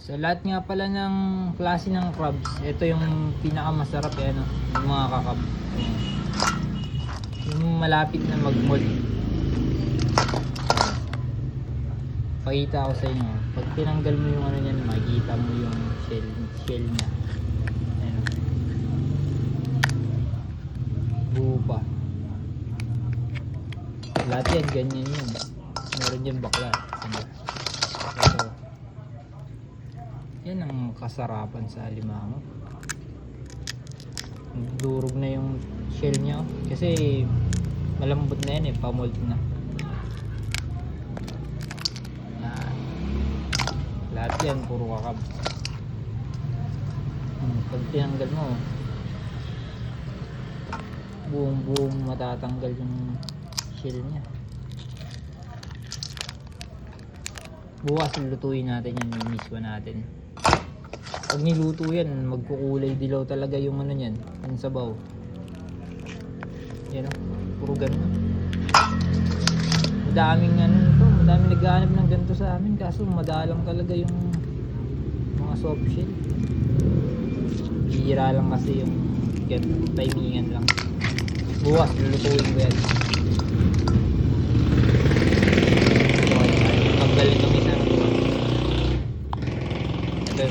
Sa lahat nga pala ng klase ng crabs, ito yung pinakamasarap no? Yung mga kakab. Yung malapit na mag-mold. Pakita ko sa inyo. Pag tinanggal mo yung ano niyan, makikita mo yung shell niya. Ayan. Buo pa. Lahat yan, ganyan yun. Meron dyan bakla. Ito. Yan ang kasarapan sa alimango. Durog na yung shell niya. Kasi malambot na yan pamold na. Yan. Lahat yan, puro kakab. Pag tinanggal mo, buong matatanggal yung shell niya. Bukas lutuin natin yan, mimiswa natin. Pag niluto yan, magkukulay dilaw talaga yung ano niyan, yung sabaw. Yan puro ganun. Madaming madaming naghahanap ng ganito sa amin, kaso madalang talaga yung mga soft shell. Bihira lang kasi yung timingan lang. Bukas lulutuin ko yan. Tanggalin itong isa. Ito,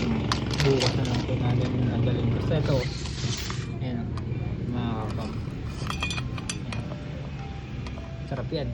bukas na lang ito natin yung tanggalin. Basta ito, ayan, mga kakam. Sarap yan.